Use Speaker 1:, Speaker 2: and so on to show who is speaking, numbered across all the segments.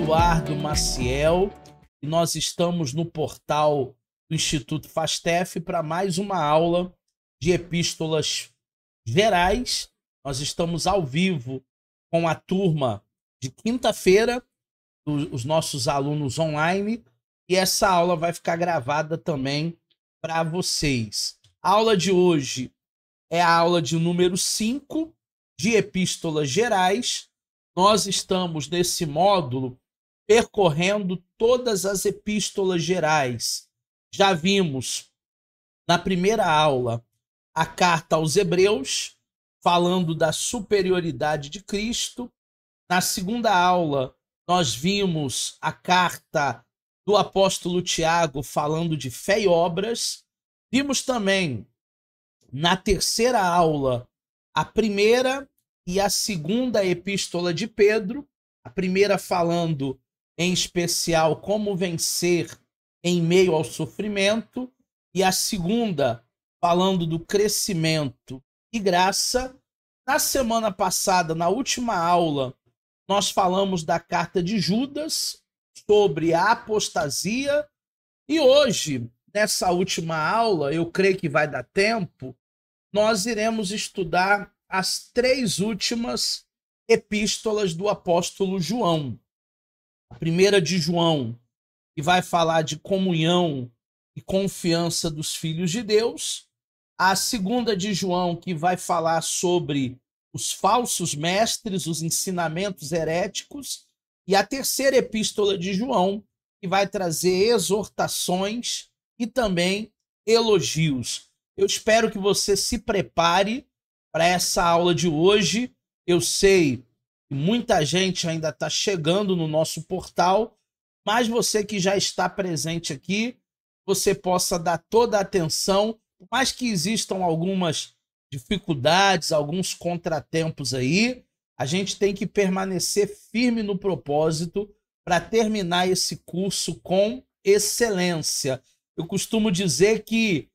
Speaker 1: Eduardo Maciel e nós estamos no portal do Instituto Fastef para mais uma aula de epístolas gerais. Nós estamos ao vivo com a turma de quinta-feira, os nossos alunos online, e essa aula vai ficar gravada também para vocês. A aula de hoje é a aula de número 5 de epístolas gerais. Nós estamos nesse módulo percorrendo todas as epístolas gerais. Já vimos na primeira aula a carta aos Hebreus, falando da superioridade de Cristo. Na segunda aula, nós vimos a carta do apóstolo Tiago, falando de fé e obras. Vimos também, na terceira aula, a primeira e a segunda epístola de Pedro. A primeira falando, em especial, como vencer em meio ao sofrimento. E a segunda falando do crescimento e graça. Na semana passada, na última aula, nós falamos da carta de Judas, sobre a apostasia. E hoje, nessa última aula, eu creio que vai dar tempo, nós iremos estudar as 3 últimas epístolas do apóstolo João. A primeira de João, que vai falar de comunhão e confiança dos filhos de Deus. A segunda de João, que vai falar sobre os falsos mestres, os ensinamentos heréticos. E a terceira epístola de João, que vai trazer exortações e também elogios. Eu espero que você se prepare para essa aula de hoje. Eu sei que muita gente ainda está chegando no nosso portal, mas você que já está presente aqui, você possa dar toda a atenção, por mais que existam algumas dificuldades, alguns contratempos aí, a gente tem que permanecer firme no propósito para terminar esse curso com excelência. Eu costumo dizer que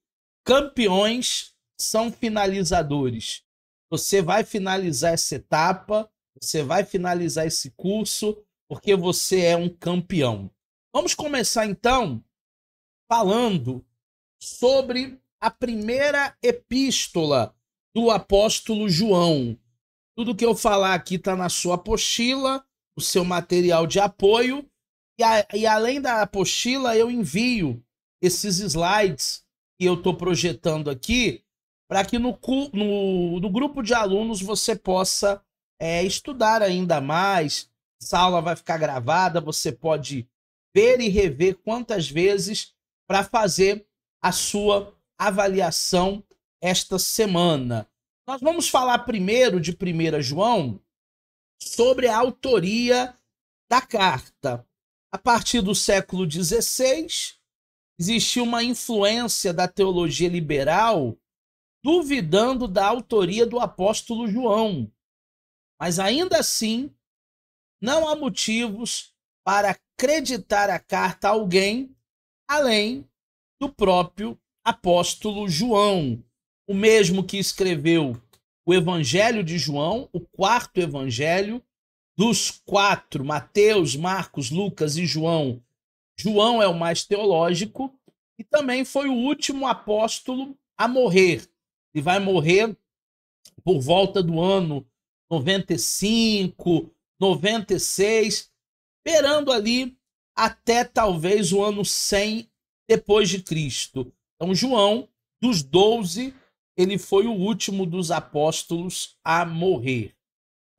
Speaker 1: campeões são finalizadores. Você vai finalizar essa etapa, você vai finalizar esse curso, porque você é um campeão. Vamos começar, então, falando sobre a primeira epístola do apóstolo João. Tudo que eu falar aqui está na sua apostila, o seu material de apoio, e além da apostila, eu envio esses slides que eu estou projetando aqui, para que no grupo de alunos você possa estudar ainda mais. Essa aula vai ficar gravada, você pode ver e rever quantas vezes para fazer a sua avaliação esta semana. Nós vamos falar primeiro de 1 João sobre a autoria da carta. A partir do século XVI, existiu uma influência da teologia liberal duvidando da autoria do apóstolo João. Mas ainda assim, não há motivos para acreditar a carta a alguém além do próprio apóstolo João, o mesmo que escreveu o Evangelho de João, o 4º evangelho. Dos 4, Mateus, Marcos, Lucas e João, João é o mais teológico e também foi o último apóstolo a morrer. Ele vai morrer por volta do ano 95, 96, esperando ali até talvez o ano 100 depois de Cristo. Então, João, dos 12, ele foi o último dos apóstolos a morrer.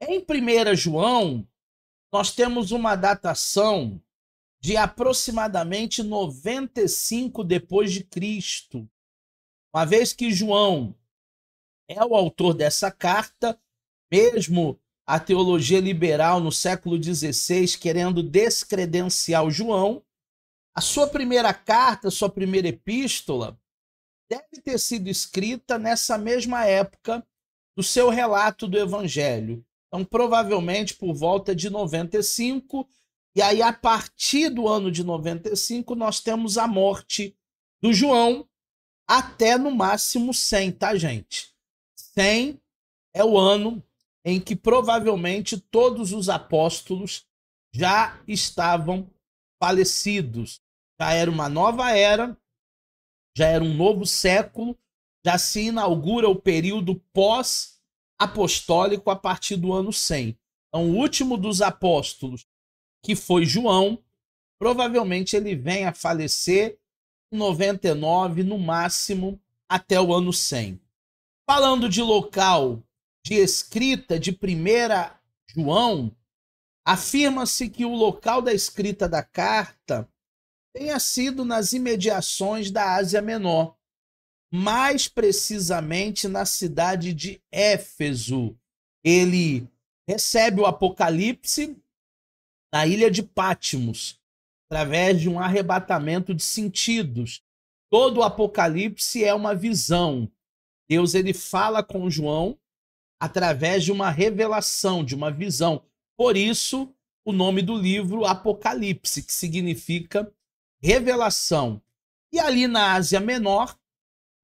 Speaker 1: Em 1 João, nós temos uma datação de aproximadamente 95 depois de Cristo. Uma vez que João é o autor dessa carta, mesmo a teologia liberal no século XVI querendo descredenciar o João, a sua primeira carta, sua primeira epístola, deve ter sido escrita nessa mesma época do seu relato do Evangelho. Então, provavelmente por volta de 95, e aí a partir do ano de 95 nós temos a morte do João até no máximo 100, tá, gente? 100 é o ano em que provavelmente todos os apóstolos já estavam falecidos. Já era uma nova era, já era um novo século, já se inaugura o período pós-apostólico a partir do ano 100. Então, o último dos apóstolos, que foi João, provavelmente ele vem a falecer em 99, no máximo, até o ano 100. Falando de local de escrita de 1 João, afirma-se que o local da escrita da carta tenha sido nas imediações da Ásia Menor, mais precisamente na cidade de Éfeso. Ele recebe o Apocalipse na ilha de Patmos, através de um arrebatamento de sentidos. Todo o Apocalipse é uma visão. Deus ele fala com João através de uma revelação, de uma visão. Por isso, o nome do livro Apocalipse, que significa revelação. E ali na Ásia Menor,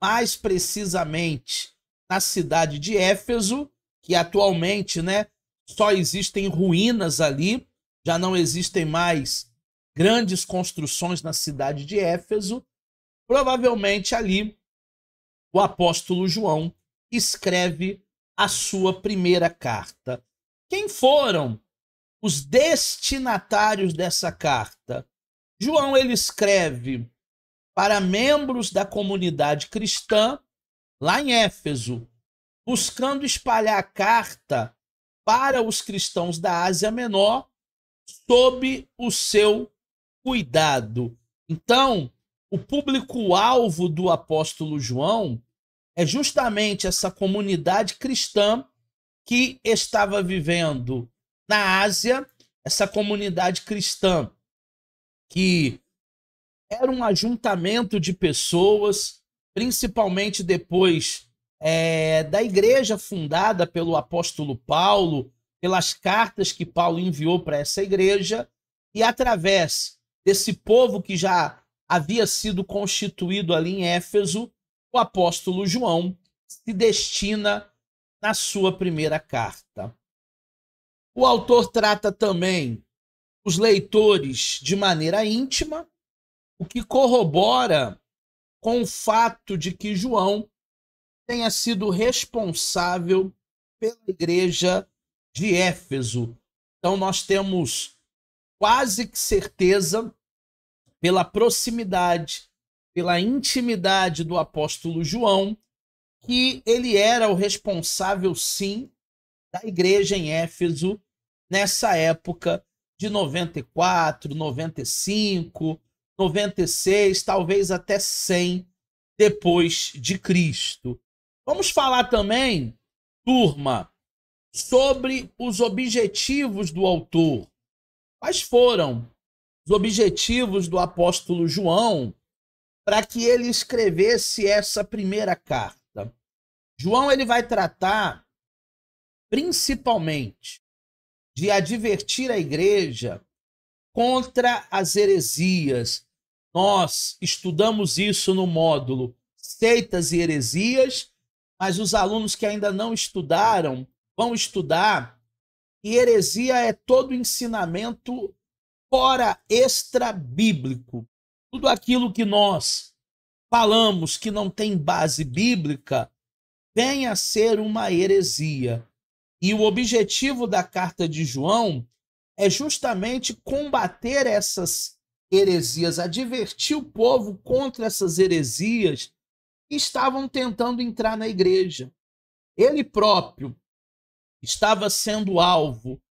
Speaker 1: mais precisamente na cidade de Éfeso, que atualmente, só existem ruínas ali, já não existem mais grandes construções na cidade de Éfeso, provavelmente ali o apóstolo João escreve a sua primeira carta. Quem foram os destinatários dessa carta? João ele escreve para membros da comunidade cristã lá em Éfeso, buscando espalhar a carta para os cristãos da Ásia Menor sob o seu cuidado. Então, o público-alvo do apóstolo João é justamente essa comunidade cristã que estava vivendo na Ásia, essa comunidade cristã que era um ajuntamento de pessoas, principalmente depois da igreja fundada pelo apóstolo Paulo, pelas cartas que Paulo enviou para essa igreja, e através desse povo que já havia sido constituído ali em Éfeso, o apóstolo João se destina na sua primeira carta. O autor trata também os leitores de maneira íntima, o que corrobora com o fato de que João tenha sido responsável pela igreja de Éfeso. Então nós temos quase que certeza, pela proximidade, pela intimidade do apóstolo João, que ele era o responsável, sim, da igreja em Éfeso nessa época de 94, 95, 96, talvez até 100 depois de Cristo. Vamos falar também, turma, sobre os objetivos do autor. Quais foram os objetivos do apóstolo João para que ele escrevesse essa primeira carta? João ele vai tratar principalmente de advertir a igreja contra as heresias. Nós estudamos isso no módulo Seitas e Heresias, mas os alunos que ainda não estudaram vão estudar. E heresia é todo ensinamento fora extra-bíblico. Tudo aquilo que nós falamos que não tem base bíblica vem a ser uma heresia. E o objetivo da carta de João é justamente combater essas heresias, advertir o povo contra essas heresias que estavam tentando entrar na igreja. Ele próprio estava sendo alvo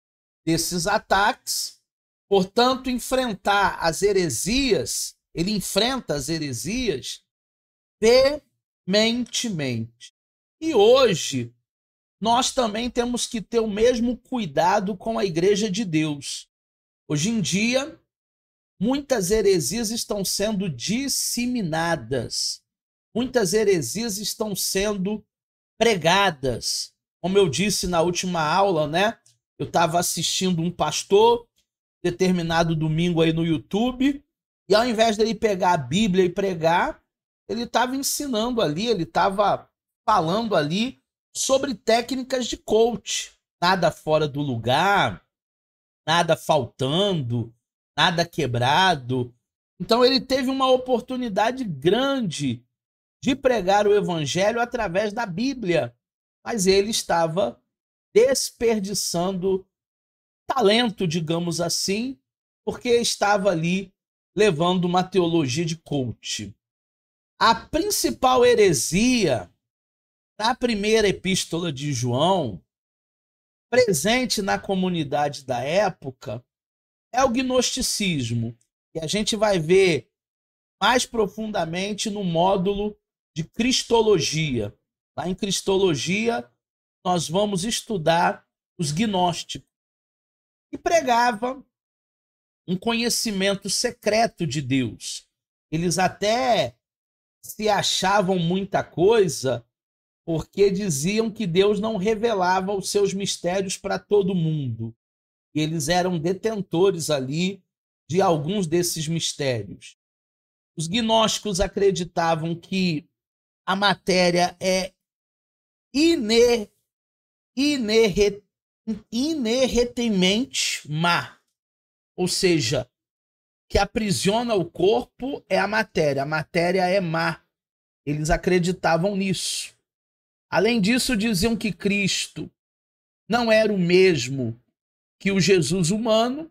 Speaker 1: desses ataques, portanto, enfrentar as heresias, ele enfrenta as heresias veementemente. E hoje, nós também temos que ter o mesmo cuidado com a igreja de Deus. Hoje em dia, muitas heresias estão sendo disseminadas, muitas heresias estão sendo pregadas. Como eu disse na última aula, eu estava assistindo um pastor determinado domingo aí no YouTube, e ao invés dele pegar a Bíblia e pregar, ele estava ensinando ali, ele estava falando ali sobre técnicas de coach. Nada fora do lugar, nada faltando, nada quebrado. Então ele teve uma oportunidade grande de pregar o evangelho através da Bíblia, mas ele estava desperdiçando talento, digamos assim, porque estava ali levando uma teologia de coach. A principal heresia na primeira epístola de João, presente na comunidade da época, é o gnosticismo. E a gente vai ver mais profundamente no módulo de Cristologia. Lá em Cristologia, nós vamos estudar os gnósticos, que pregavam um conhecimento secreto de Deus. Eles até se achavam muita coisa, porque diziam que Deus não revelava os seus mistérios para todo mundo. Eles eram detentores ali de alguns desses mistérios. Os gnósticos acreditavam que a matéria é inerrentemente má, ou seja, que aprisiona o corpo é a matéria é má. Eles acreditavam nisso. Além disso, diziam que Cristo não era o mesmo que o Jesus humano,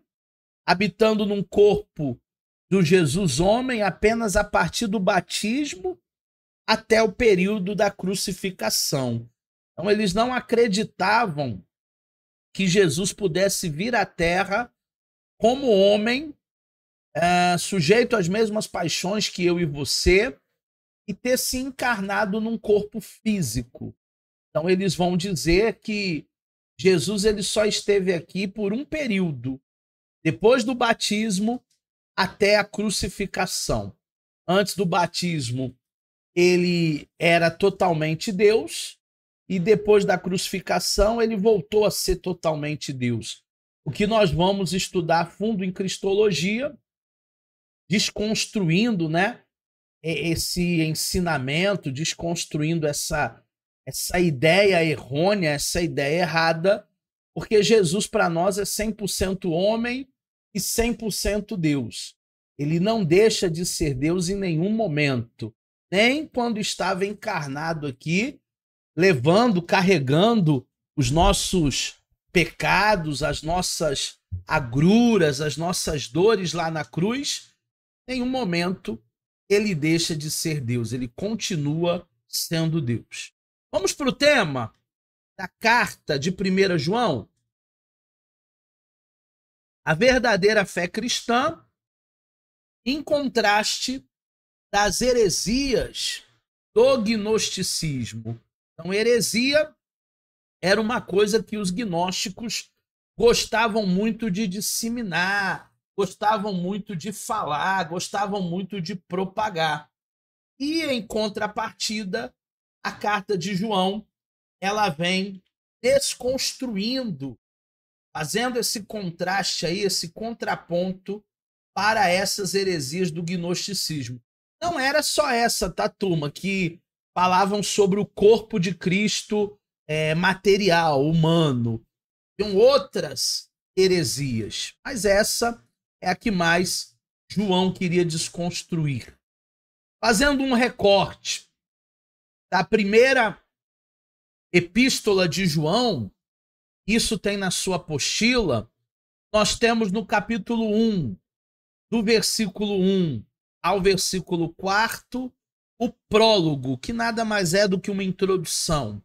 Speaker 1: habitando num corpo do Jesus homem apenas a partir do batismo até o período da crucificação. Então, eles não acreditavam que Jesus pudesse vir à Terra como homem, sujeito às mesmas paixões que eu e você, e ter se encarnado num corpo físico. Então, eles vão dizer que Jesus ele só esteve aqui por um período, depois do batismo até a crucificação. Antes do batismo, ele era totalmente Deus, e depois da crucificação, ele voltou a ser totalmente Deus. O que nós vamos estudar a fundo em Cristologia, desconstruindo, né, esse ensinamento, desconstruindo essa ideia errônea, essa ideia errada, porque Jesus para nós é 100% homem e 100% Deus. Ele não deixa de ser Deus em nenhum momento, nem quando estava encarnado aqui, levando, carregando os nossos pecados, as nossas agruras, as nossas dores lá na cruz. Em nenhum momento ele deixa de ser Deus, ele continua sendo Deus. Vamos para o tema da carta de 1 João? A verdadeira fé cristã em contraste das heresias do gnosticismo. Então, heresia era uma coisa que os gnósticos gostavam muito de disseminar, gostavam muito de falar, gostavam muito de propagar. E, em contrapartida, a carta de João, ela vem desconstruindo, fazendo esse contraste aí, esse contraponto para essas heresias do gnosticismo. Não era só essa, tá, turma, que falavam sobre o corpo de Cristo material, humano. Tinham outras heresias, mas essa é a que mais João queria desconstruir. Fazendo um recorte da primeira epístola de João, isso tem na sua apostila, nós temos no capítulo 1, do versículo 1 ao versículo 4, o prólogo, que nada mais é do que uma introdução.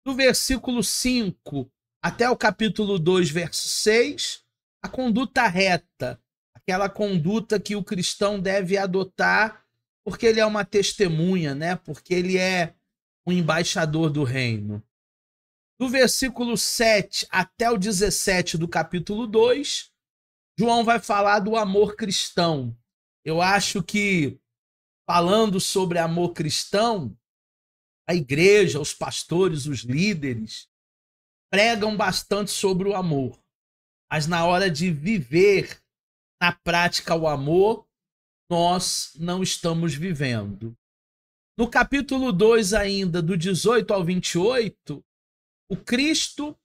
Speaker 1: Do versículo 5 até o capítulo 2, verso 6, a conduta reta, aquela conduta que o cristão deve adotar porque ele é uma testemunha, né? Porque ele é um embaixador do reino. Do versículo 7 até o 17 do capítulo 2, João vai falar do amor cristão. Eu acho que, falando sobre amor cristão, a igreja, os pastores, os líderes, pregam bastante sobre o amor. Mas na hora de viver na prática o amor, nós não estamos vivendo. No capítulo 2 ainda, do 18 ao 28, o Cristo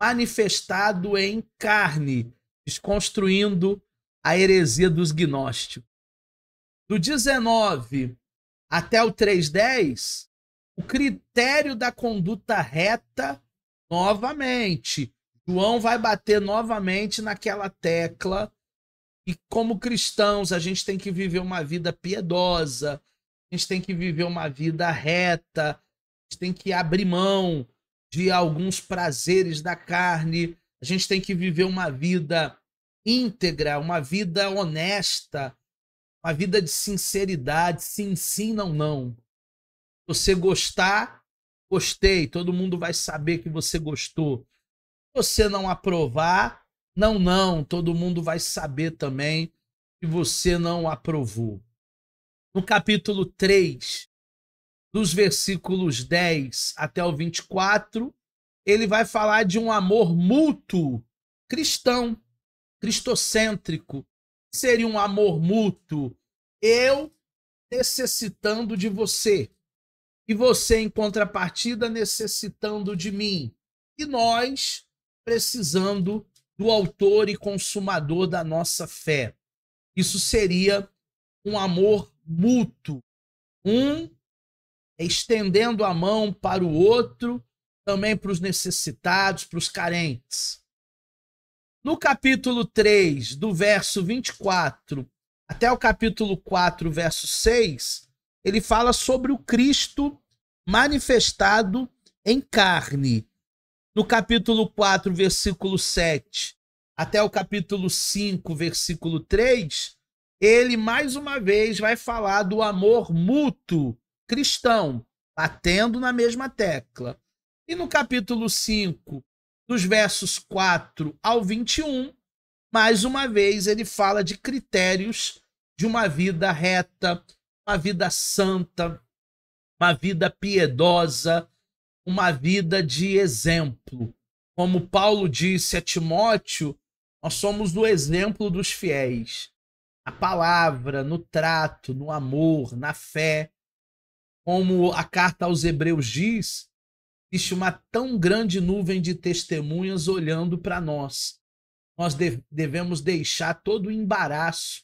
Speaker 1: manifestado em carne, Desconstruindo a heresia dos gnósticos. Do 19 até o 3:10, o critério da conduta reta, novamente. João vai bater novamente naquela tecla. E como cristãos, a gente tem que viver uma vida piedosa, a gente tem que viver uma vida reta, a gente tem que abrir mão de alguns prazeres da carne, a gente tem que viver uma vida íntegra, uma vida honesta, uma vida de sinceridade, sim, sim, não, não. Se você gostar, gostei, todo mundo vai saber que você gostou. Se você não aprovar, não, não, todo mundo vai saber também que você não aprovou. No capítulo 3, dos versículos 10 até o 24, ele vai falar de um amor mútuo cristão, cristocêntrico. Seria um amor mútuo, eu necessitando de você e você, em contrapartida, necessitando de mim, e nós precisando do autor e consumador da nossa fé. Isso seria um amor mútuo, um estendendo a mão para o outro, também para os necessitados, para os carentes. No capítulo 3, do verso 24 até o capítulo 4, verso 6, ele fala sobre o Cristo manifestado em carne. No capítulo 4, versículo 7, até o capítulo 5, versículo 3, ele mais uma vez vai falar do amor mútuo cristão, batendo na mesma tecla. E no capítulo 5, dos versos 4 ao 21, mais uma vez ele fala de critérios de uma vida reta, uma vida santa, uma vida piedosa, uma vida de exemplo. Como Paulo disse a Timóteo, nós somos o exemplo dos fiéis. Na palavra, no trato, no amor, na fé. Como a carta aos Hebreus diz, existe uma tão grande nuvem de testemunhas olhando para nós. Nós devemos deixar todo o embaraço,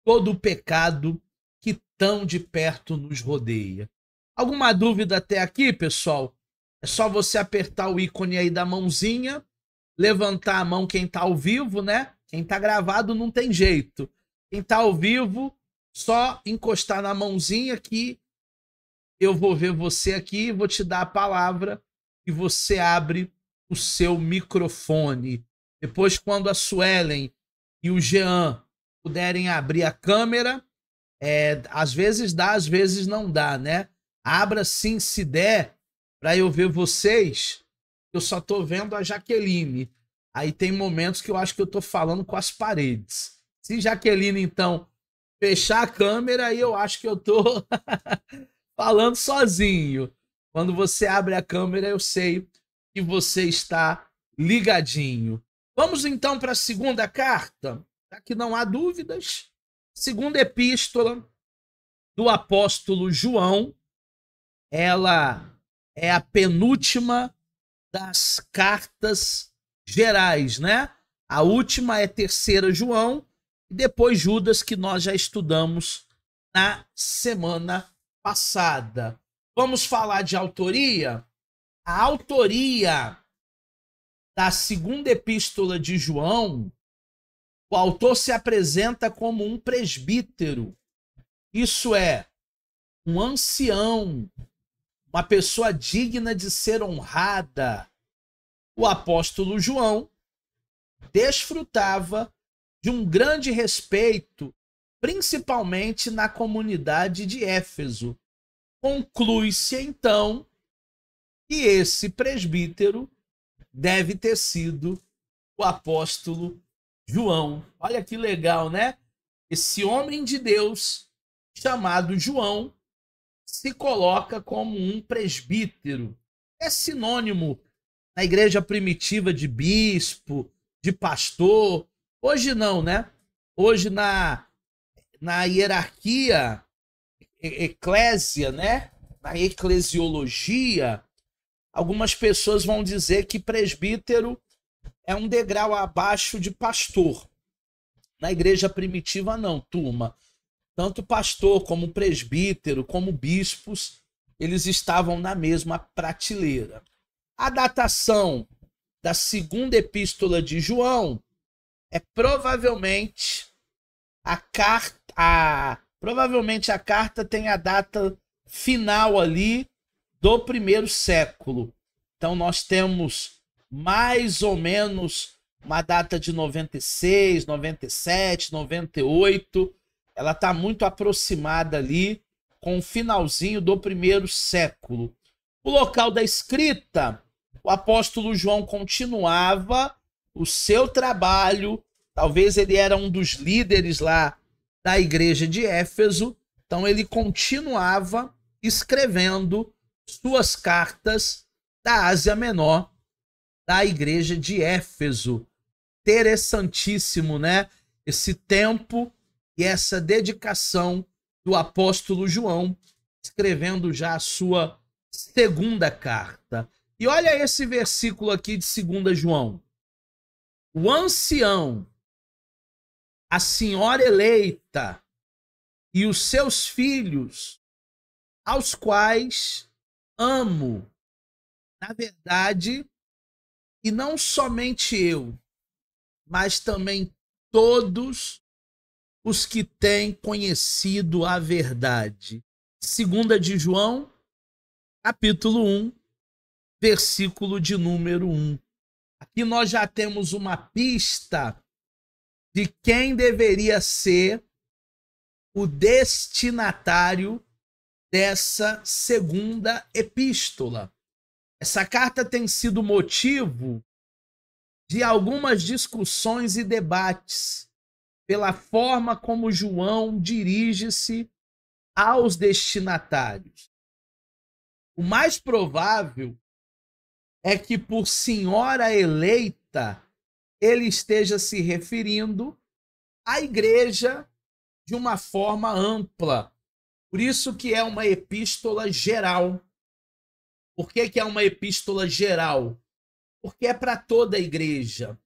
Speaker 1: todo o pecado que tão de perto nos rodeia. Alguma dúvida até aqui, pessoal? É só você apertar o ícone aí da mãozinha, levantar a mão quem está ao vivo, né? Quem está gravado não tem jeito. Quem está ao vivo, só encostar na mãozinha que eu vou ver você aqui, vou te dar a palavra e você abre o seu microfone. Depois, quando a Suelen e o Jean puderem abrir a câmera, às vezes dá, às vezes não dá, né? Abra sim, se der, para eu ver vocês. Eu só tô vendo a Jaqueline. Aí tem momentos que eu acho que eu tô falando com as paredes. Se Jaqueline, então, fechar a câmera, aí eu acho que eu tô falando sozinho. Quando você abre a câmera, eu sei que você está ligadinho. Vamos então para a segunda carta, já que não há dúvidas. Segunda epístola do apóstolo João. Ela é a penúltima das cartas gerais, né? A última é 3ª João e depois Judas, que nós já estudamos na semana passada. Vamos falar de autoria? A autoria da segunda epístola de João, o autor se apresenta como um presbítero. Isso é, um ancião, uma pessoa digna de ser honrada. O apóstolo João desfrutava de um grande respeito, principalmente na comunidade de Éfeso. Conclui-se, então, que esse presbítero deve ter sido o apóstolo João. Olha que legal, né? Esse homem de Deus, chamado João, se coloca como um presbítero. É sinônimo na igreja primitiva de bispo, de pastor. Hoje não, né? Hoje na hierarquia eclésia, né? Na eclesiologia, algumas pessoas vão dizer que presbítero é um degrau abaixo de pastor. Na igreja primitiva, não, turma. Tanto pastor como presbítero, como bispos, eles estavam na mesma prateleira. A datação da segunda epístola de João é provavelmente a carta tem a data final ali do primeiro século. Então nós temos mais ou menos uma data de 96, 97, 98. Ela está muito aproximada ali com o finalzinho do primeiro século. O local da escrita, o apóstolo João continuava o seu trabalho. Talvez ele era um dos líderes lá da igreja de Éfeso. Então ele continuava escrevendo suas cartas da Ásia Menor, da igreja de Éfeso. Interessantíssimo, né? Esse tempo e essa dedicação do apóstolo João, escrevendo já a sua segunda carta. E olha esse versículo aqui de 2 João. O ancião, a senhora eleita e os seus filhos, aos quais amo, na verdade, e não somente eu, mas também todos os que têm conhecido a verdade. 2 de João, capítulo 1, versículo de número 1. Aqui nós já temos uma pista de quem deveria ser o destinatário dessa segunda epístola. Essa carta tem sido motivo de algumas discussões e debates pela forma como João dirige-se aos destinatários. O mais provável é que, por senhora eleita, ele esteja se referindo à igreja de uma forma ampla. Por isso que é uma epístola geral. Por que é uma epístola geral? Porque é para toda a igreja.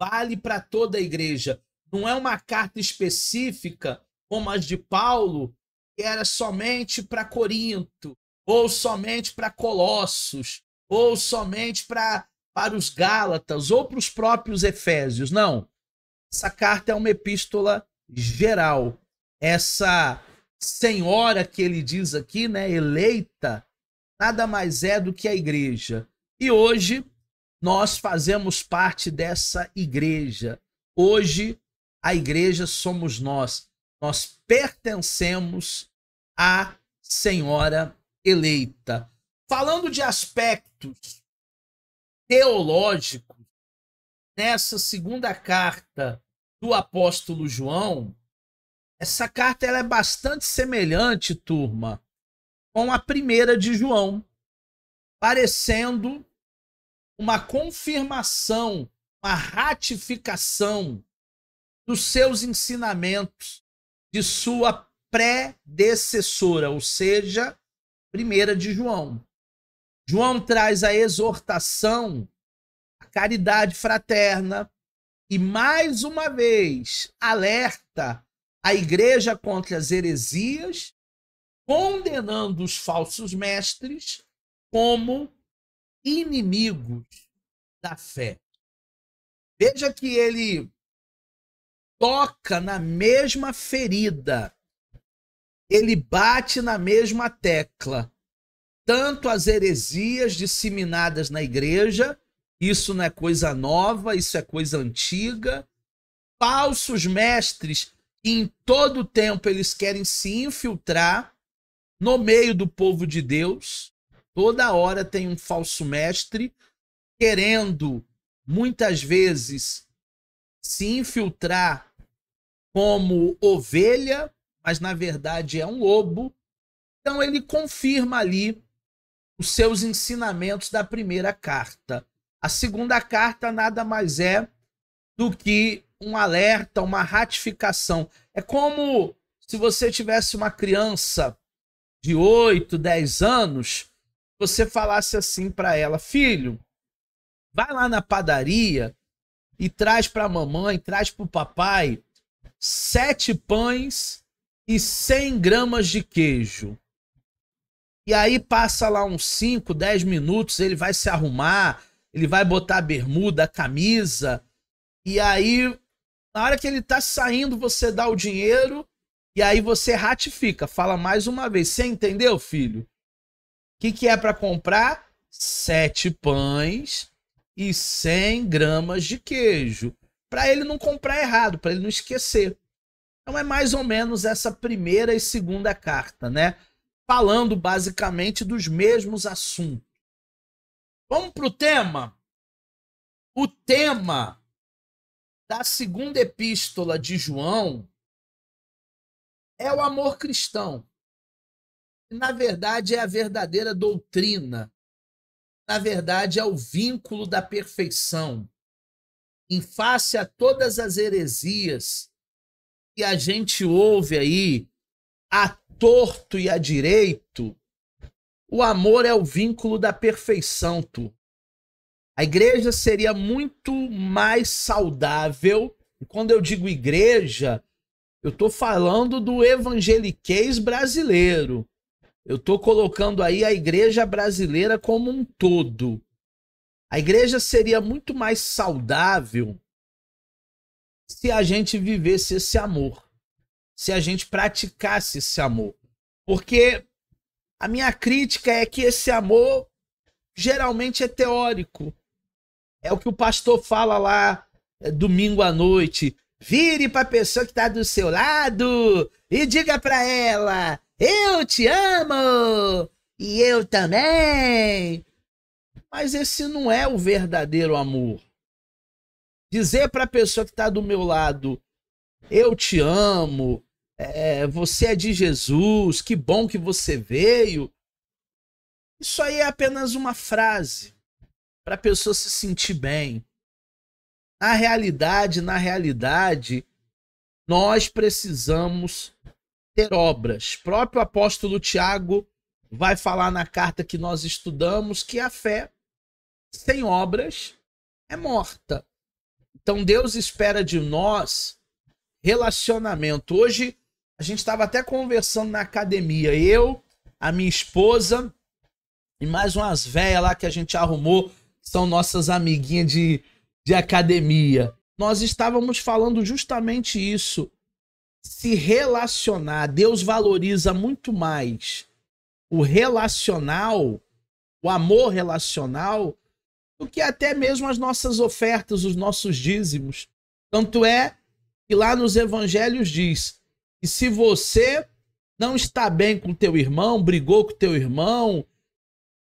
Speaker 1: Vale para toda a igreja. Não é uma carta específica, como as de Paulo, que era somente para Corinto, ou somente para Colossos, ou somente para os Gálatas, ou para os próprios Efésios. Não. Essa carta é uma epístola geral. Essa senhora que ele diz aqui, né, eleita, nada mais é do que a igreja. E hoje nós fazemos parte dessa igreja. Hoje a igreja somos nós. Nós pertencemos à senhora eleita. Falando de aspectos teológicos, nessa segunda carta do apóstolo João, essa carta ela é bastante semelhante, turma, com a primeira de João, parecendo uma confirmação, uma ratificação dos seus ensinamentos de sua predecessora, ou seja, primeira de João. João traz a exortação, a caridade fraterna e, mais uma vez, alerta a igreja contra as heresias, condenando os falsos mestres como inimigos da fé. Veja que ele toca na mesma ferida, ele bate na mesma tecla. Tanto as heresias disseminadas na igreja, isso não é coisa nova, isso é coisa antiga. Falsos mestres, em todo tempo eles querem se infiltrar no meio do povo de Deus. Toda hora tem um falso mestre querendo, muitas vezes, se infiltrar como ovelha, mas na verdade é um lobo. Então ele confirma ali os seus ensinamentos da primeira carta. A segunda carta nada mais é do que um alerta, uma ratificação. É como se você tivesse uma criança de 8, 10 anos, você falasse assim para ela: filho, vai lá na padaria e traz para a mamãe, traz para o papai 7 pães e 100 gramas de queijo. E aí passa lá uns 5, 10 minutos, ele vai se arrumar, ele vai botar a bermuda, a camisa, e aí, na hora que ele tá saindo, você dá o dinheiro, e aí você ratifica, fala mais uma vez. Você entendeu, filho? O que é para comprar? 7 pães e 100 gramas de queijo. Para ele não comprar errado, para ele não esquecer. Então é mais ou menos essa primeira e segunda carta, né? Falando basicamente dos mesmos assuntos. Vamos para o tema? O tema da segunda epístola de João é o amor cristão. Na verdade, é a verdadeira doutrina. Na verdade, é o vínculo da perfeição. Em face a todas as heresias que a gente ouve aí, a torto e a direito, o amor é o vínculo da perfeição, tu. A igreja seria muito mais saudável. E quando eu digo igreja, eu estou falando do evangeliquez brasileiro. Eu estou colocando aí a igreja brasileira como um todo. A igreja seria muito mais saudável se a gente vivesse esse amor, se a gente praticasse esse amor. Porque a minha crítica é que esse amor geralmente é teórico. É o que o pastor fala lá domingo à noite. Vire para a pessoa que está do seu lado e diga para ela: eu te amo e eu também. Mas esse não é o verdadeiro amor. Dizer para a pessoa que está do meu lado: eu te amo, você é de Jesus, que bom que você veio. Isso aí é apenas uma frase para a pessoa se sentir bem. Na realidade, nós precisamos ter obras. O próprio apóstolo Tiago vai falar na carta que nós estudamos que a fé sem obras é morta. Então Deus espera de nós relacionamento. Hoje a gente estava até conversando na academia, eu, a minha esposa e mais umas velhas lá que a gente arrumou, são nossas amiguinhas de academia. Nós estávamos falando justamente isso. Se relacionar, Deus valoriza muito mais o relacional, o amor relacional, do que até mesmo as nossas ofertas, os nossos dízimos. Tanto é que lá nos evangelhos diz que se você não está bem com teu irmão, brigou com teu irmão,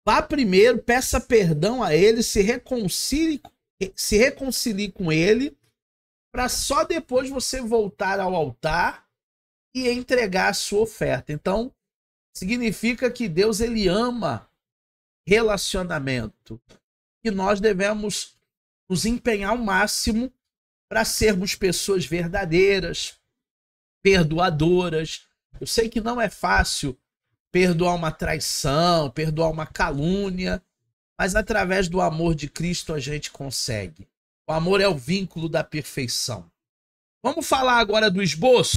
Speaker 1: vá primeiro, peça perdão a ele, se reconcilie com ele, para só depois você voltar ao altar e entregar a sua oferta. Então, significa que Deus ele ama relacionamento. E nós devemos nos empenhar ao máximo para sermos pessoas verdadeiras, perdoadoras. Eu sei que não é fácil perdoar uma traição, perdoar uma calúnia, mas através do amor de Cristo a gente consegue. O amor é o vínculo da perfeição. Vamos falar agora do esboço?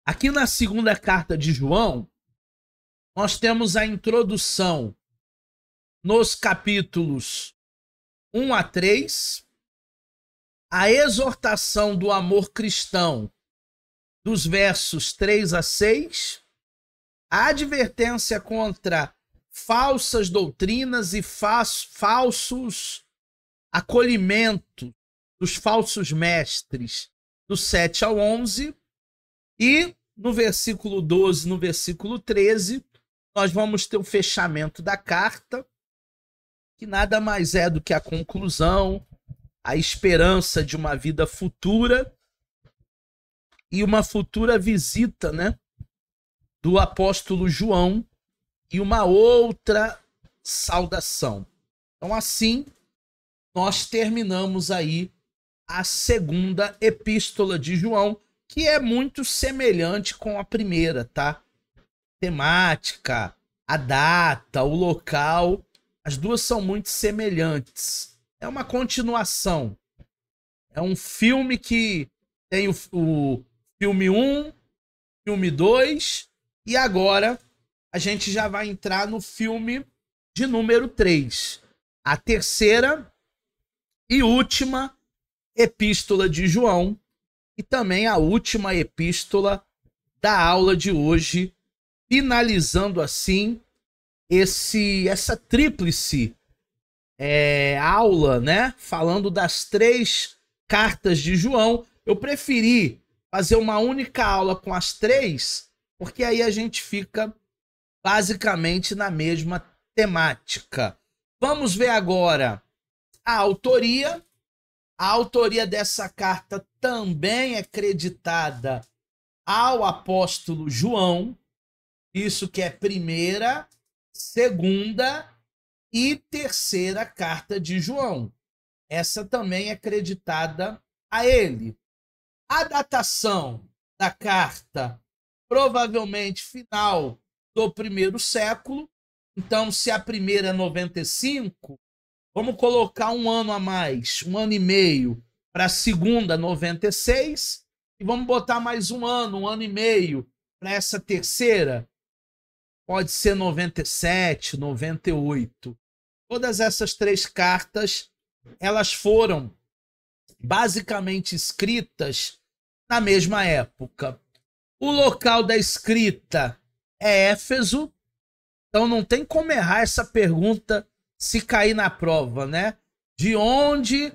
Speaker 1: Aqui na segunda carta de João, nós temos a introdução nos capítulos 1 a 3, a exortação do amor cristão dos versos 3 a 6, a advertência contra falsas doutrinas e falsos acolhimentos dos falsos mestres, do 7 ao 11, e no versículo 12, no versículo 13, nós vamos ter o fechamento da carta, que nada mais é do que a conclusão, a esperança de uma vida futura e uma futura visita, né, do apóstolo João e uma outra saudação. Então, assim, nós terminamos aí a segunda epístola de João, que é muito semelhante com a primeira, tá? Temática, a data, o local, as duas são muito semelhantes. É uma continuação. É um filme que tem o filme 1, filme 2, e agora a gente já vai entrar no filme de número 3. A terceira e última epístola de João, e também a última epístola da aula de hoje, finalizando assim essa tríplice aula, né? Falando das 3 cartas de João. Eu preferi fazer uma única aula com as 3, porque aí a gente fica basicamente na mesma temática. Vamos ver agora a autoria. A autoria dessa carta também é creditada ao apóstolo João. Isso que é primeira, segunda e terceira carta de João. Essa também é creditada a ele. A datação da carta, provavelmente final do primeiro século. Então, se a primeira é 95, vamos colocar um ano a mais, 1 ano e meio, para a segunda 96, e vamos botar mais um ano e meio para essa terceira. Pode ser 97, 98. Todas essas 3 cartas, elas foram basicamente escritas na mesma época. O local da escrita é Éfeso, então não tem como errar essa pergunta se cair na prova, né? De onde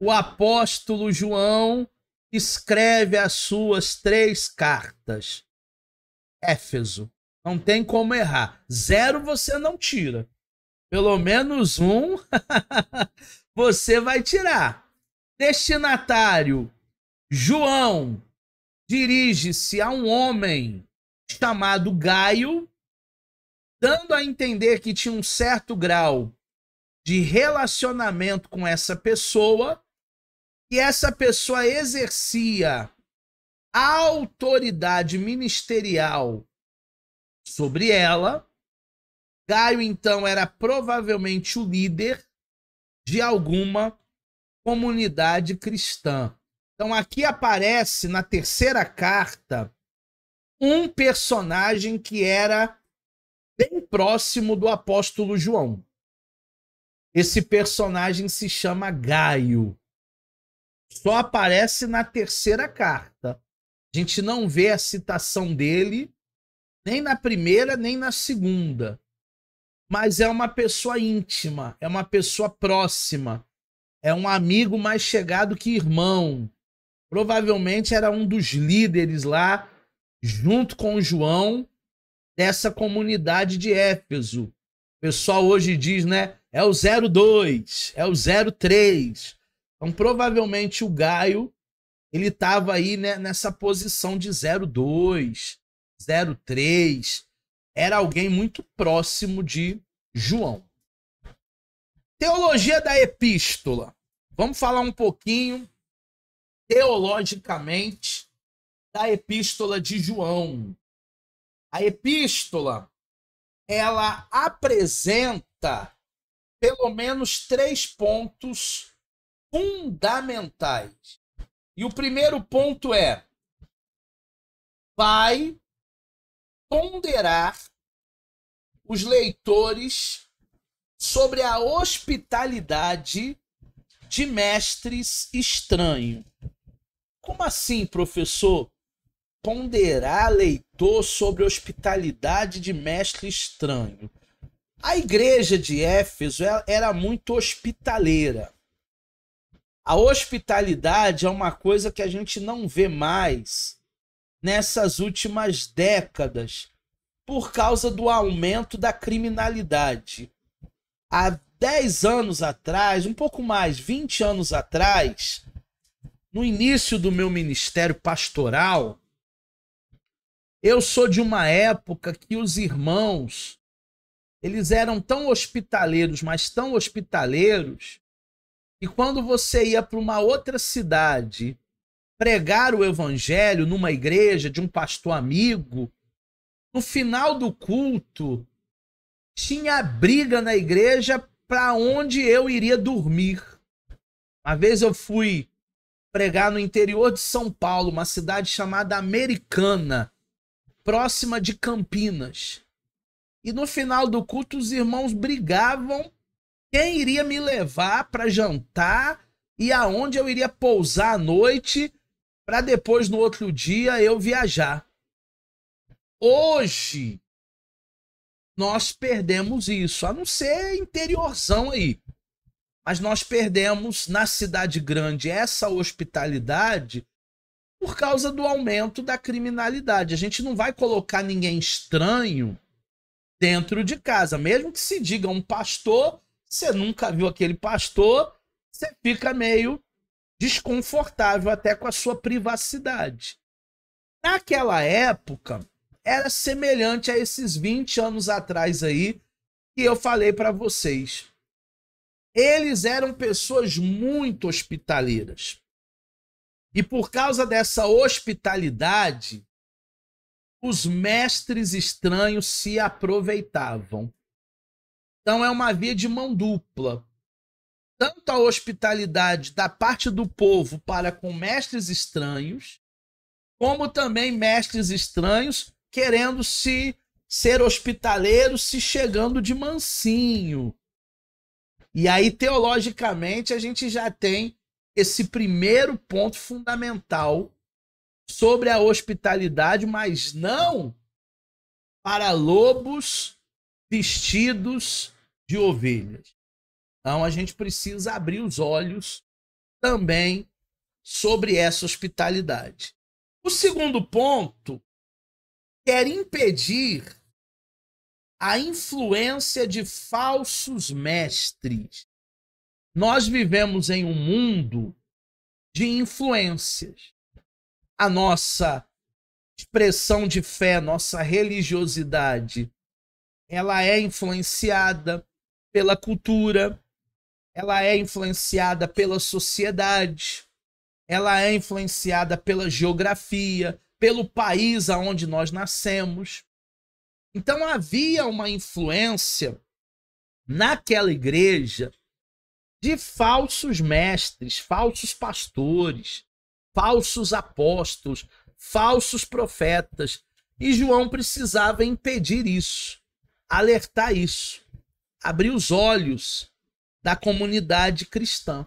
Speaker 1: o apóstolo João escreve as suas 3 cartas? Éfeso. Não tem como errar. 0 você não tira. Pelo menos 1 você vai tirar. Destinatário: João dirige-se a um homem chamado Gaio, dando a entender que tinha um certo grau de relacionamento com essa pessoa, e essa pessoa exercia a autoridade ministerial sobre ela. Gaio, então, era provavelmente o líder de alguma comunidade cristã. Então, aqui aparece na terceira carta um personagem que era bem próximo do apóstolo João. Esse personagem se chama Gaio. Só aparece na terceira carta. A gente não vê a citação dele nem na primeira, nem na segunda. Mas é uma pessoa íntima, é uma pessoa próxima, é um amigo mais chegado que irmão. Provavelmente era um dos líderes lá, junto com João, dessa comunidade de Éfeso. O pessoal hoje diz, né? É o 02, é o 03. Então, provavelmente o Gaio, ele estava aí, né, nessa posição de 02, 03. Era alguém muito próximo de João. Teologia da epístola. Vamos falar um pouquinho teologicamente da epístola de João. A epístola, ela apresenta pelo menos 3 pontos fundamentais. E o primeiro ponto é: vai ponderar os leitores sobre a hospitalidade de mestres estranhos. Como assim, professor? Ponderar leitor sobre a hospitalidade de mestre estranho. A igreja de Éfeso era muito hospitaleira. A hospitalidade é uma coisa que a gente não vê mais nessas últimas décadas, por causa do aumento da criminalidade. Há 10 anos atrás, um pouco mais, 20 anos atrás, no início do meu ministério pastoral, eu sou de uma época que os irmãos, eles eram tão hospitaleiros, mas tão hospitaleiros, e quando você ia para uma outra cidade pregar o evangelho numa igreja de um pastor amigo, no final do culto, tinha briga na igreja para onde eu iria dormir. Uma vez eu fui pregar no interior de São Paulo, uma cidade chamada Americana, próxima de Campinas. E no final do culto os irmãos brigavam quem iria me levar para jantar e aonde eu iria pousar à noite para depois, no outro dia, eu viajar. Hoje, nós perdemos isso, a não ser interiorzão aí. Mas nós perdemos na cidade grande essa hospitalidade por causa do aumento da criminalidade. A gente não vai colocar ninguém estranho dentro de casa. Mesmo que se diga um pastor, você nunca viu aquele pastor, você fica meio desconfortável até com a sua privacidade. Naquela época, era semelhante a esses 20 anos atrás aí que eu falei para vocês. Eles eram pessoas muito hospitaleiras. E por causa dessa hospitalidade, os mestres estranhos se aproveitavam. Então é uma via de mão dupla. Tanto a hospitalidade da parte do povo para com mestres estranhos, como também mestres estranhos querendo ser hospitaleiros, se chegando de mansinho. E aí, teologicamente, a gente já tem esse primeiro ponto fundamental sobre a hospitalidade, mas não para lobos vestidos de ovelhas. Então, a gente precisa abrir os olhos também sobre essa hospitalidade. O segundo ponto quer impedir a influência de falsos mestres. Nós vivemos em um mundo de influências. A nossa expressão de fé, nossa religiosidade, ela é influenciada pela cultura, ela é influenciada pela sociedade, ela é influenciada pela geografia, pelo país aonde nós nascemos. Então havia uma influência naquela igreja de falsos mestres, falsos pastores, falsos apóstolos, falsos profetas. E João precisava impedir isso, alertar isso, abrir os olhos da comunidade cristã.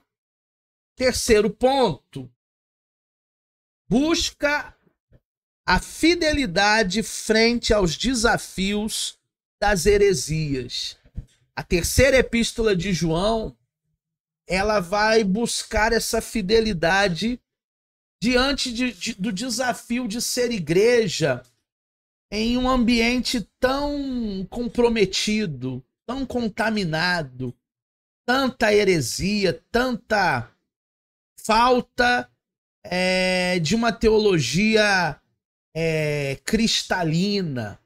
Speaker 1: Terceiro ponto, busca a fidelidade frente aos desafios das heresias. A terceira epístola de João, ela vai buscar essa fidelidade diante do desafio de ser igreja em um ambiente tão comprometido, tão contaminado, tanta heresia, tanta falta de uma teologia cristalina.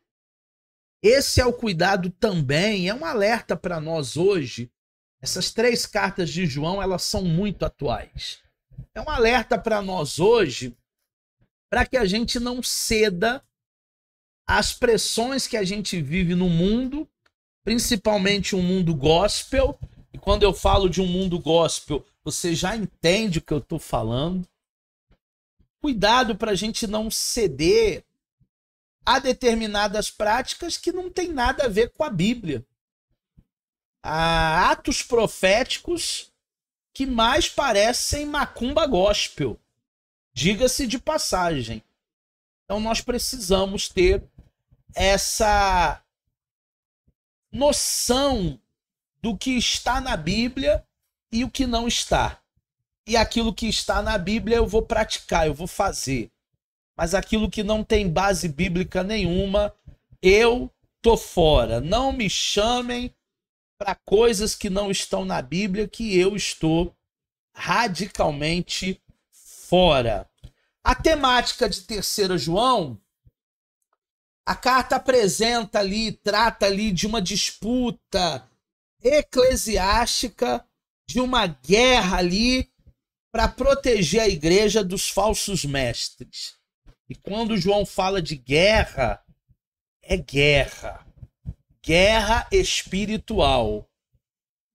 Speaker 1: Esse é o cuidado também, é um alerta para nós hoje. Essas 3 cartas de João, elas são muito atuais. É um alerta para nós hoje, para que a gente não ceda às pressões que a gente vive no mundo, principalmente um mundo gospel. E quando eu falo de um mundo gospel, você já entende o que eu estou falando. Cuidado para a gente não ceder a determinadas práticas que não tem nada a ver com a Bíblia. Há atos proféticos que mais parecem macumba gospel, diga-se de passagem. Então nós precisamos ter essa noção do que está na Bíblia e o que não está. E aquilo que está na Bíblia eu vou praticar, eu vou fazer. Mas aquilo que não tem base bíblica nenhuma, eu tô fora. Não me chamem para coisas que não estão na Bíblia, que eu estou radicalmente fora. A temática de 3 João, a carta apresenta ali, trata ali de uma disputa eclesiástica, de uma guerra ali para proteger a igreja dos falsos mestres. E quando João fala de guerra, é guerra. guerra espiritual.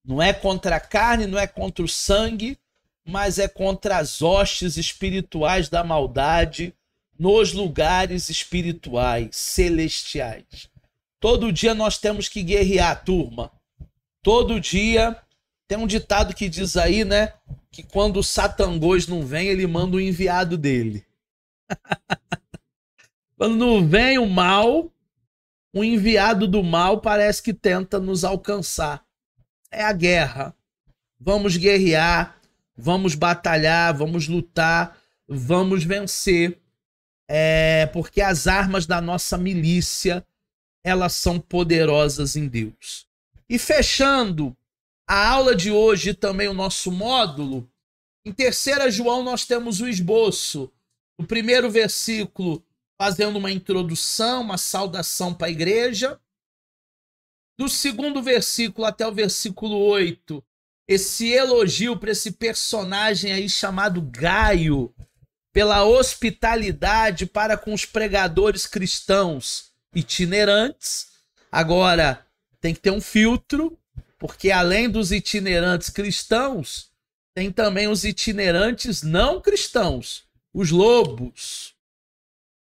Speaker 1: Não é contra a carne, não é contra o sangue, mas é contra as hostes espirituais da maldade nos lugares espirituais, celestiais. Todo dia nós temos que guerrear, turma. Todo dia. Tem um ditado que diz aí, né? Que quando o Satangôs não vem, ele manda o enviado dele. Quando não vem o mal, o enviado do mal parece que tenta nos alcançar. É a guerra. Vamos guerrear, vamos batalhar, vamos lutar, vamos vencer. Porque as armas da nossa milícia, elas são poderosas em Deus. E fechando a aula de hoje e também o nosso módulo, em 3 João nós temos o esboço. No primeiro versículo, fazendo uma introdução, uma saudação para a igreja. Do segundo versículo até o versículo 8, esse elogio para esse personagem aí chamado Gaio, pela hospitalidade para com os pregadores cristãos itinerantes. Agora, tem que ter um filtro, porque além dos itinerantes cristãos, tem também os itinerantes não cristãos, os lobos.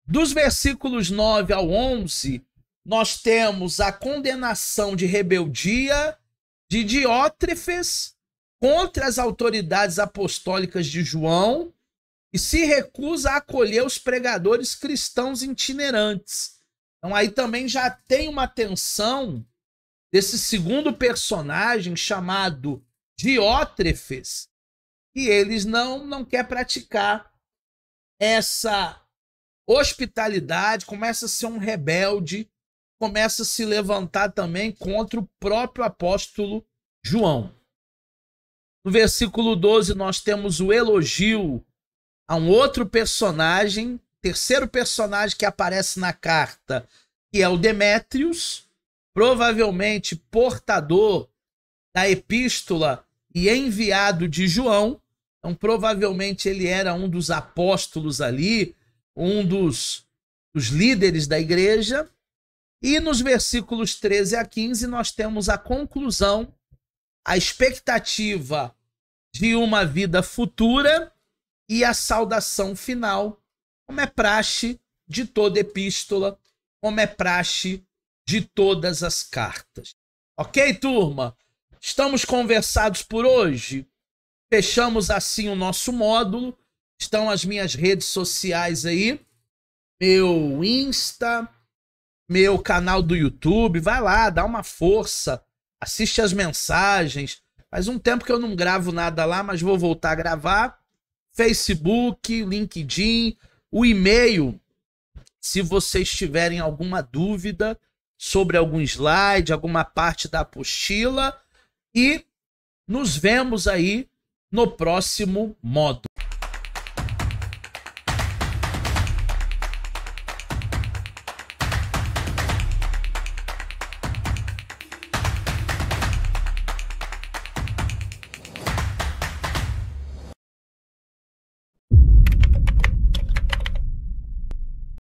Speaker 1: Dos versículos 9 ao 11, nós temos a condenação de rebeldia de Diótrefes contra as autoridades apostólicas de João e se recusa a acolher os pregadores cristãos itinerantes. Então aí também já tem uma tensão desse segundo personagem chamado Diótrefes, e eles não quer praticar essa hospitalidade, começa a ser um rebelde, começa a se levantar também contra o próprio apóstolo João. No versículo 12 nós temos o elogio a um outro personagem, terceiro personagem que aparece na carta, que é o Demétrios, provavelmente portador da epístola e enviado de João. Então, provavelmente ele era um dos apóstolos ali, um dos líderes da igreja. E nos versículos 13 a 15 nós temos a conclusão, a expectativa de uma vida futura e a saudação final, como é praxe de toda epístola, como é praxe de todas as cartas. Ok, turma? Estamos conversados por hoje? Fechamos assim o nosso módulo. Estão as minhas redes sociais aí, meu Insta, meu canal do YouTube. Vai lá, dá uma força, assiste as mensagens. Faz um tempo que eu não gravo nada lá, mas vou voltar a gravar. Facebook, LinkedIn, o e-mail, se vocês tiverem alguma dúvida sobre algum slide, alguma parte da apostila. E nos vemos aí no próximo módulo.